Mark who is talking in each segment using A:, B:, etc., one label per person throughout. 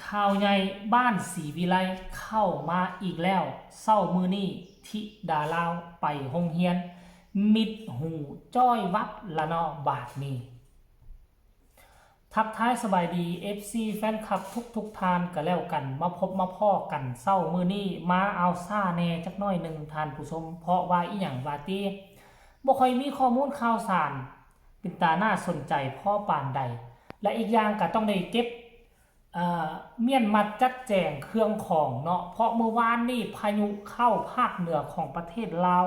A: ข่าวใหญ่บ้านศรีวิไลเข้ามาอีกแล้วเศร้ามือนี่ทิดาลาวไปโรงเรียนมิดหูจ้อยวัดละเนาะบาทนี้ทักทายสบายดี FC แฟนคลับทุกทานก็แล้วกันมาพบมาพ่อกันเศร้ามือนี่มาเอาซ่าแน่จักน้อยหนึ่งทานผู้ชมเพราะว่าอีหยังว่าติบ่ค่อยมีข้อมูลข่าวสารเป็นตาน่าสนใจพ่อปานใดและอีกอย่างก็ต้องได้เก็บเมียนมาจัดแจงเครื่องของเนาะเพราะเมื่อวานนี่พายุเข้าภาคเหนือของประเทศลาว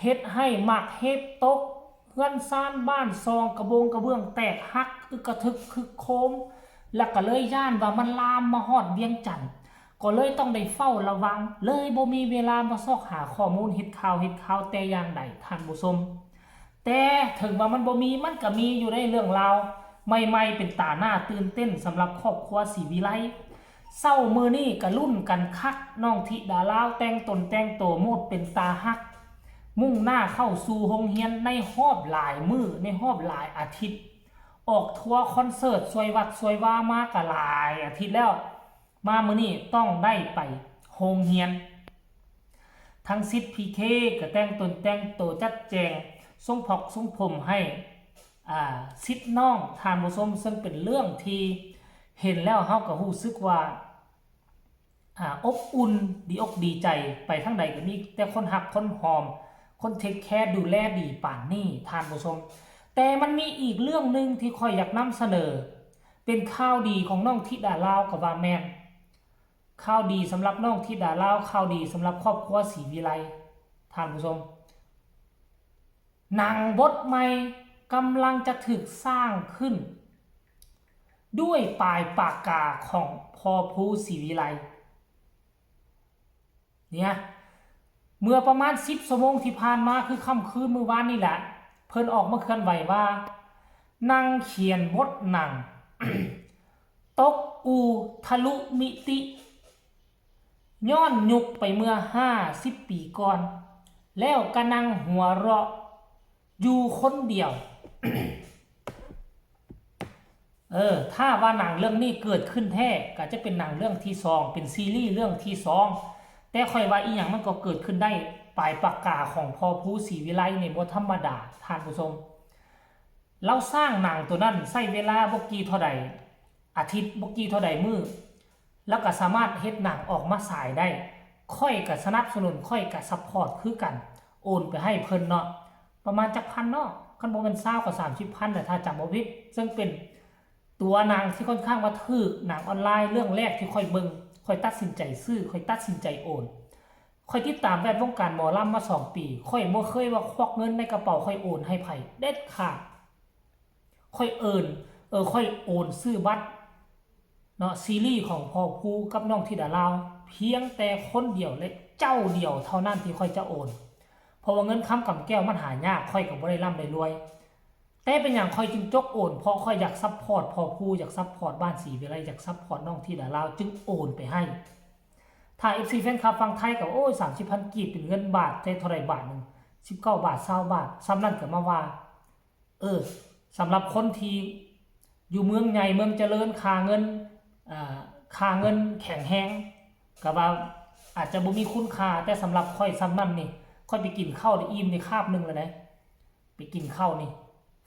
A: เฮ็ดให้หมักเฮ็บตกเพื่อนซ่านบ้านซองกระเบื้องแตกหักอึกกระทึกคึกโคมแล้วก็เลยย่านว่ามันลามมาฮอดเวียงจันทน์ก็เลยต้องได้เฝ้าระวังเลยบ่มีเวลามาซอกหาข้อมูลเฮ็ดข่าวแต่อย่างใดท่านผู้ชมแต่ถึงว่ามันบ่มีมันก็มีอยู่ในเรื่องราวใหม่ๆเป็นตาหน้าตื่นเต้นสำหรับครอบครัวศรีวิไลเศร้ามือนี่ก็รุ่นกันคักน้องธิดาลาวแต่งตนแต่งโตโมดเป็นตาฮักมุ่งหน้าเข้าสู่โรงเรียนในรอบหลายมื้อในรอบหลายอาทิตย์ออกทัวร์คอนเสิร์ตสวยวัดสวยว่ามากหลายอาทิตย์แล้วมามื้อนี้ต้องได้ไปโรงเรียนทั้งซิดพีเคก็แต่งตนแต่งโตจัดแจงทรงผมทรงผมให้ซิดน้องทานผู้ชมซึ่งเป็นเรื่องที่เห็นแล้วเฮาก็รู้สึกว่าอบอุ่นดีอกดีใจไปทั้งใดก็มีแต่คนหักคนหอมคนเทคแคร์ดูแลดีป่านนี้ทานผู้ชมแต่มันมีอีกเรื่องนึงที่ค่อยอยากนำเสนอเป็นข่าวดีของน้องธิดาลาวกับว่าแม่นข่าวดีสำหรับน้องธิดาลาวข่าวดีสำหรับครอบครัวศรีวิไลทานผู้ชมหนังบทใหม่กำลังจะถูกสร้างขึ้นด้วยปลายปากกาของพอภูศรีวิไลเนี่ยเมื่อประมาณ10 ชั่วโมงที่ผ่านมาคือค่ำคืนเมื่อวานนี่แหละเพิ่นออกมาเคลื่อนไหวว่านางเขียนบทหนัง ตกอูทะลุมิติย้อนยุคไปเมื่อ50 ปีก่อนแล้วก็นั่งหัวเราะอยู่คนเดียว ถ้าว่าหนังเรื่องนี้เกิดขึ้นแท้ก็จะเป็นหนังเรื่องที่2เป็นซีรีส์เรื่องที่2แต่ค่อยว่าอีหยังมันก็เกิดขึ้นได้ปลายปากกาของพอภูศรีวิไลในบ่ธรรมดาท่านผู้ชมเราสร้างหนังตัวนั้นใช้เวลาบ่กี่เท่าใดอาทิตย์บ่กี่เท่าใดมื้อแล้วก็สามารถเฮ็ดหนังออกมาฉายได้ค่อยก็สนับสนุนค่อยก็ซัพพอร์ตคือกันโอนไปให้เพิ่นเนาะประมาณจักพันเนาะคันบ่แม่น20กับ30,000น่ะถ้าจำบ่ผิดซึ่งเป็นตัวหนังที่ค่อนข้างว่าถูกหนังออนไลน์เรื่องแรกที่ค่อยเบิ่งค่อยตัดสินใจซื้อค่อยตัดสินใจโอนค่อยติดตามแวดวงการหมอลำมา2 ปีค่อยบ่เคยว่าควักเงินในกระเป๋าค่อยโอนให้ไผเด็ดขาดค่อยค่อยโอนซื้อบัตรเนาะซีรีส์ของพ่อภูกับน้องธิดาลาวเพียงแต่คนเดียวและเจ้าเดียวเท่านั้นที่ค่อยจะโอนเพราะว่าเงินค้ำกับแก้วมันหายากค่อยก็บ่ได้ร่ำได้รวยแต่เป็นอย่างค่อยจึงจกโอนเพราะค่อยอยากซัพพอร์ตพ่อภูอยากซัพพอร์ตบ้านศรีวิไลอยากซัพพอร์ตน้องธิดาลาวจึงโอนไปให้ถ้า FC แฟนคลับฟังไทยก็โอ้ย 30,000 กีบเป็นเงินบาทได้เท่าไหร่บาทนึง19 บาท20 บาทซ้ำนั่นก็มาว่าสำหรับคนที่อยู่เมืองใหญ่เมืองเจริญค่าเงินแข็งแรงก็ว่าอาจจะบ่มีคุณค่าแต่สำหรับค่อยซ้ำนั่นนี่ค่อยไปกินข้าวได้อิ่มในคาบนึงแล้วนะไปกินข้าวนี่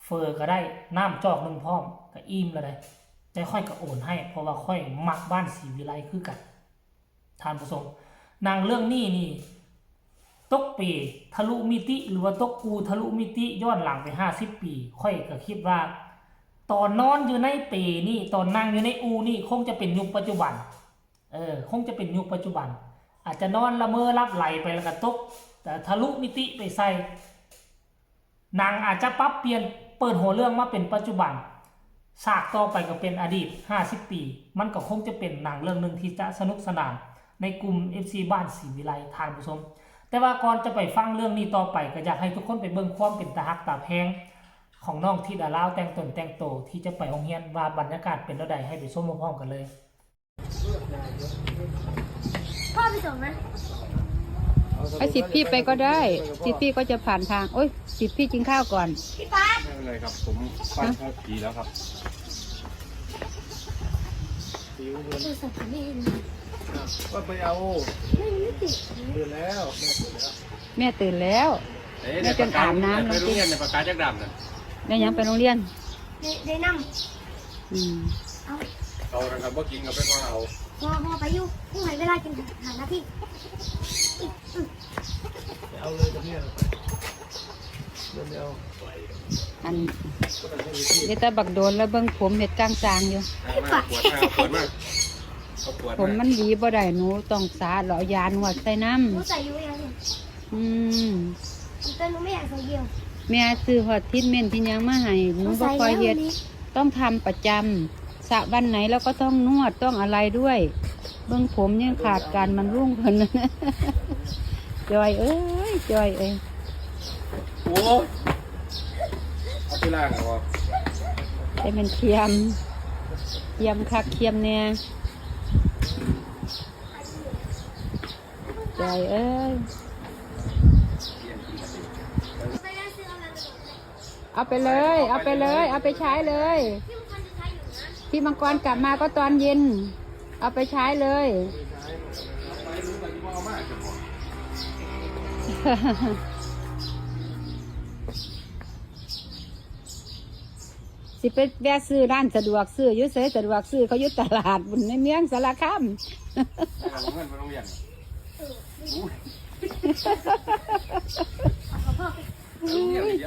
A: เฟอก็ได้น้ำจอกนึงพร้อมก็อิ่มแล้วนะแต่ค่อยก็โอนให้เพราะว่าค่อยมักบ้านศรีวิไลคือกันท่านผู้ชมหนังเรื่องนี้นี่ตกปีทะลุมิติหรือว่าตกอูทะลุมิติย้อนหลังไป50 ปีค่อยก็คิดว่าตอนนอนอยู่ในเปนี่ตอนนั่งอยู่ในอูนี่คงจะเป็นยุคปัจจุบันคงจะเป็นยุคปัจจุบันอาจจะนอนละเมอรับไหลไปแล้วก็ตกแต่ทะลุมิติไปใส่หนังอาจจะปรับเปลี่ยนเปิดหัวเรื่องมาเป็นปัจจุบันฉากต่อไปก็เป็นอดีต50 ปีมันก็คงจะเป็นหนังเรื่องนึงที่จะสนุกสนานในกลุ่ม FC บ้านศรีวิไลท่านผู้ชมแต่ว่าก่อนจะไปฟังเรื่องนี้ต่อไปก็อยากให้ทุกคนไปเบิ่งความเป็นตาฮักตาแพงของน้องธิดาลาวแต่งตนแต่งโตที่จะไปโรงเรียนว่าบรรยากาศเป็นจังไดให้ไปชมพร้อมๆกันเลย
B: พ่อไปส่งไหม
C: ไอ้สิทธิ์พี่ไปก็ได้สิทธิ์พี่ก็จะผ่านทางโอ้ยสิทธิ์พี่กินข้าวก่อน
B: พี่ป๊า
D: ไม่เป็นไรครับผมปั้น6 ปีแล้วครับ หิวเงิน
B: โทรศัพท์ผมไม่เห็น
D: ก็ไปเอา
B: ไม่ติด
D: ตื่นแล้วแม่ตื่นแล้ว
C: แม่ตื่นแล้ว แม่จนอาบน้ำ
E: ไป
C: แล้ว
E: โรงเรียนในประกาศจักรดำน่ะ
C: แม่ยังไปโรงเรียน
B: ได้นั่ง
C: อืม
B: เอา
E: เอานะครับว่ากินกับไปก็เอา
B: พอไปอยู่ผู้หายเวลากินหานาที
D: ไปเอาเลยกับเนี่ยเดินไปเอา
C: อันเดี๋ยวแต่บักโดนแล้วเบิ่งผมเห็ดกลางจางอยู่
E: มากปวดมากเอาปวด
C: ผมมันหวีบ่ได้หนูต้องสาเหลอยานวดใส่น้
B: หนูใส่อยู่ยังเนี่ย
C: ำอืม
B: แต่หนูไม่อยากใส่เดียว
C: แม่ซื้อฮอดทิศเม่นที่ยังมาให้หนูบ่ค่อยเฮ็ดต้องทำประจำสระวันไหนแล้วก็ต้องนวดต้องอะไรด้วย เบิ่งผมยังขาดการมันรุ่งเพิ่น จอยเอ้ยจอยเอ้ย
E: โอ้เอาไปล้างเอา
C: แต่มันเทียมคักเทียมเนี่ยจอยเอ้ย
B: ไปได้ซื้ออะไร
C: เอาไปเลย เอาไปเลย เอาไปใช้เลย
B: ที่มันจะใช้อยู่นะ
C: พี่มังกรกลับมาก็ตอนเย็น เอาไปใช้เลย สิไปแวะซื้อร้านสะดวกซื้ออยุ่เสยสะดวกซื้อเขาอยุ่ตลาดบุญในเมืองสารคาม
E: เอาเงินไปโรงเรียน
B: ขอพ่อไป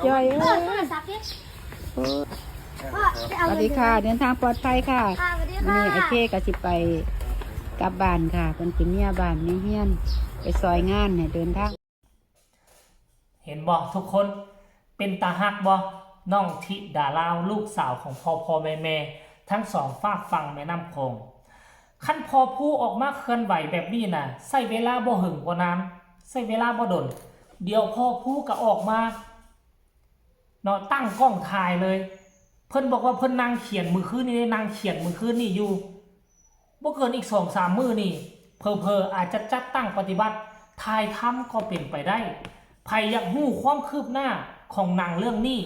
C: จอยเอ้ย
B: โทรศัพท์ดิพ่อไป
C: ส
B: เอา
C: วัส
B: เงิน
C: ดีค่ะ เดินทางปลอดภัยค่ะ
B: ค่ะสวัสดี
C: วัน
B: ค่ะ
C: นี้ไอ้เท่ก็สิไปกลับบ้านค่ะเป็นเป็นเมียบ้านเมียเฮียน ไปซอยงานเนี่ยเดินทาง
A: เห็นบ่ทุกคนเป็นตาฮักบ่น้องธิดาลาวลูกสาวของพ่อแม่ทั้งสองฝากฟังแม่น้ำโขงขั้นพอผู้ออกมาเคลื่อนไหวแบบนี้น่ะใช้เวลาบ่หึงบ่นานใช้เวลาบ่ดนเดี๋ยวพอผู้ก็ออกมาเนาะตั้งกล้องถ่ายเลย เพิ่นบอกว่าเพิ่นนั่งเขียนมือคืนนี่นั่งเขียนมือคืนนี่อยู่บ่เกินอีก 2-3 มื้อนี่เพออาจจะจัดตั้งปฏิบัติถ่ายทำก็เป็นไปได้ใครอยากรู้ความคืบหน้าของหนังเรื่องนี้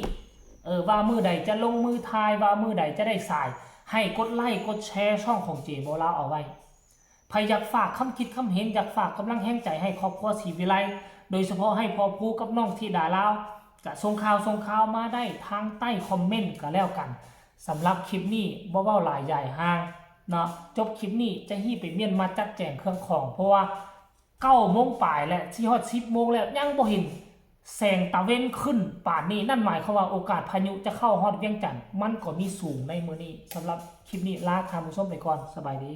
A: ว่ามือใดจะลงมือถ่ายว่ามือใดจะได้สายให้กดไลค์กดแชร์ช่องของเจโบลาเอาไว้ใครอยากฝากคำคิดคำเห็นอยากฝากกำลังแห่งใจให้ครอบครัวศรีวิไลโดยเฉพาะให้พ่อผู้กับน้องธิดาลาวจะส่งข่าวมาได้ทางใต้คอมเมนต์ก็แล้วกันสำหรับคลิปนี้บ่เว้าหลายใหญ่ห่างเนาะจบคลิปนี้จะฮี้ไปเมียนมาจัดแจงเครื่องของเพราะว่า9 โมงปลายแล้วที่ฮอด10 โมงแล้วยังบ่เห็นแสงตะเว้นขึ้นป่านนี้นั่นหมายความว่าโอกาสพายุจะเข้าฮอดเวียงจันทน์มันก็มีสูงในมื้อนี้สำหรับคลิปนี้ลาท่านผู้ชมไปก่อนสบายดี